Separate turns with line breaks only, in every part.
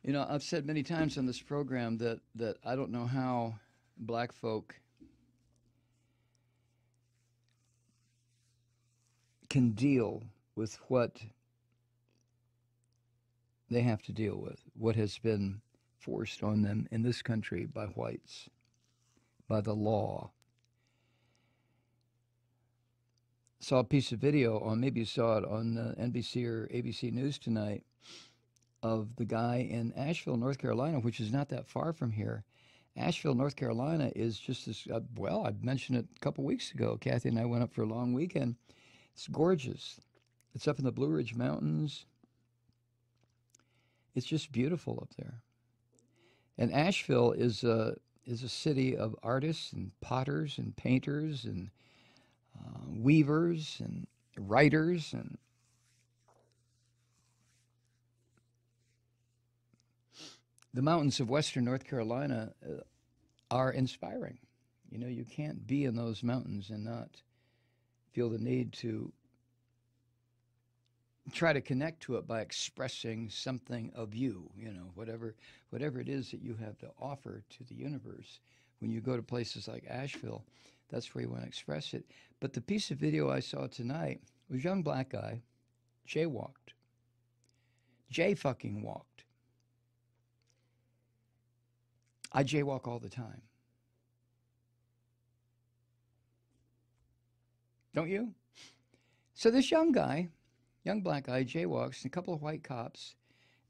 You know, I've said many times on this program that I don't know how black folk can deal with what they have to deal with, what has been forced on them in this country by whites, by the law. Saw a piece of video on, maybe you saw it on NBC or ABC News tonight, of the guy in Asheville, North Carolina, which is not that far from here. Asheville, North Carolina is just as well. I mentioned it a couple weeks ago. Kathy and I went up for a long weekend. It's gorgeous. It's up in the Blue Ridge Mountains. It's just beautiful up there. And Asheville is a city of artists and potters and painters and weavers and writers, and the mountains of western North Carolina are inspiring. You know, you can't be in those mountains and not feel the need to try to connect to it by expressing something of you, you know, whatever it is that you have to offer to the universe. When you go to places like Asheville, that's where you want to express it. But the piece of video I saw tonight was a young black guy, jaywalked. Jay fucking walked. I jaywalk all the time. Don't you? So this young guy, young black guy, jaywalks, and a couple of white cops,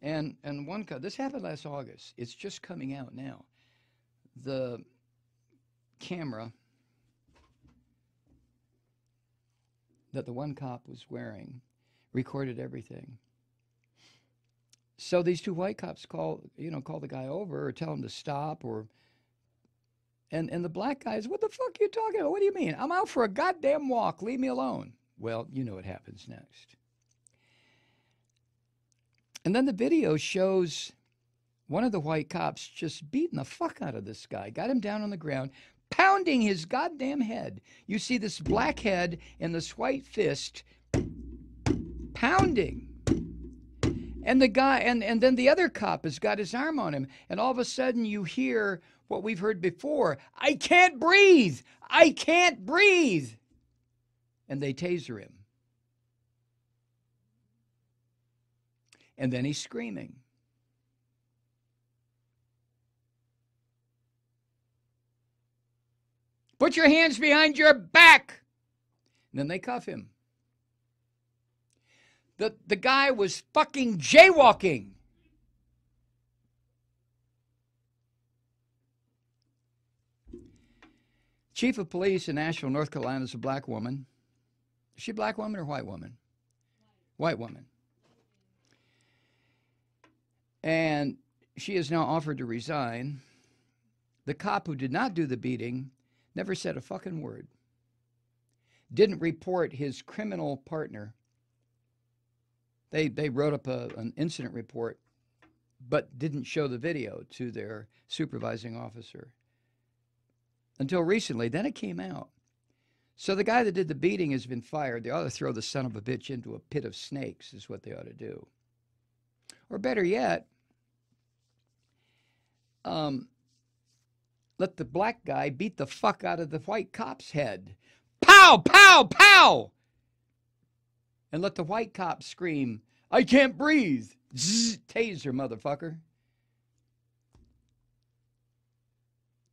and one cop. This happened last August. It's just coming out now. The camera that the one cop was wearing recorded everything. So these two white cops call the guy over or tell him to stop, or and the black guy is, what the fuck are you talking about? What do you mean? I'm out for a goddamn walk. Leave me alone. Well, you know what happens next. And then the video shows one of the white cops just beating the fuck out of this guy, got him down on the ground, pounding his goddamn head. You see this black head and this white fist pounding. And the guy, and then the other cop has got his arm on him, and all of a sudden you hear what we've heard before: I can't breathe! I can't breathe! And they taser him. And then he's screaming. Put your hands behind your back! And then they cuff him. The guy was fucking jaywalking. Chief of police in Asheville, North Carolina, is a black woman. Is she a black woman or white woman? White woman. And she is now offered to resign. The cop who did not do the beating never said a fucking word. Didn't report his criminal partner. They wrote up an incident report, but didn't show the video to their supervising officer until recently. Then it came out. So the guy that did the beating has been fired. They ought to throw the son of a bitch into a pit of snakes is what they ought to do. Or better yet, let the black guy beat the fuck out of the white cop's head. Pow, pow, pow! And let the white cop scream, I can't breathe. Zzz, taser, motherfucker.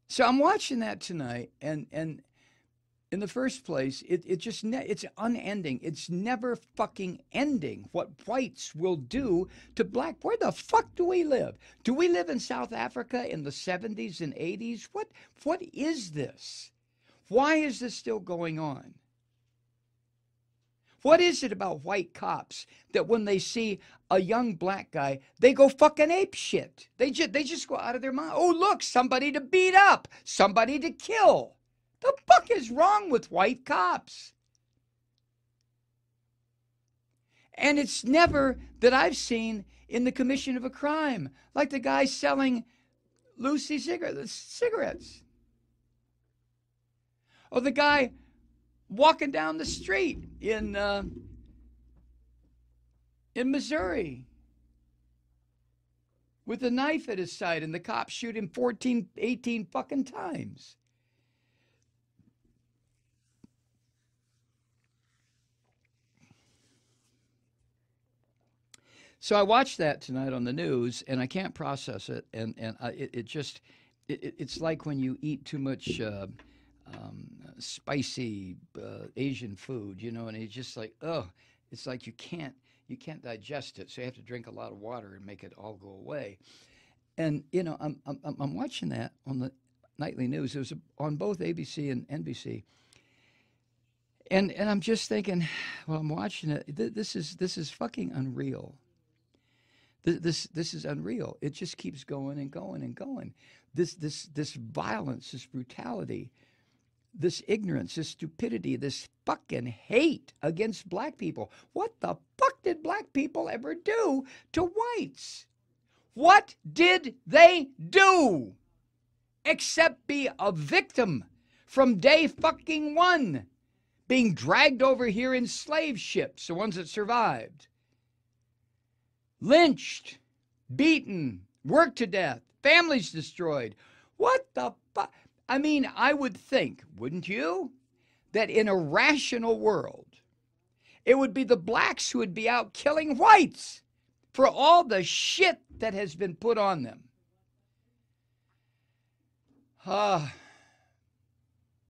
So I'm watching that tonight, and in the first place, it's unending. It's never fucking ending what whites will do to black. Where the fuck do we live? Do we live in South Africa in the 70s and 80s? What is this? Why is this still going on? What is it about white cops that when they see a young black guy, they go fucking ape shit? They just go out of their mind. Oh, look, somebody to beat up, somebody to kill. The fuck is wrong with white cops? And it's never that I've seen in the commission of a crime, like the guy selling Lucy cigarettes. Or the guy walking down the street in Missouri, with a knife at his side, and the cops shoot him 14, 18 fucking times. So I watched that tonight on the news, and I can't process it, it's like when you eat too much spicy Asian food, you know, and it's just like, oh, it's like you can't digest it, so you have to drink a lot of water and make it all go away. And you know, I'm watching that on the nightly news. It was on both ABC and NBC, and I'm just thinking, well, I'm watching it. This is fucking unreal. This is unreal. It just keeps going and going and going. This violence, this brutality, this ignorance, this stupidity, this fucking hate against black people. What the fuck did black people ever do to whites? What did they do except be a victim from day fucking one, being dragged over here in slave ships, the ones that survived, lynched, beaten, worked to death, families destroyed? What the fuck? I mean, I would think, wouldn't you, that in a rational world, it would be the blacks who would be out killing whites for all the shit that has been put on them.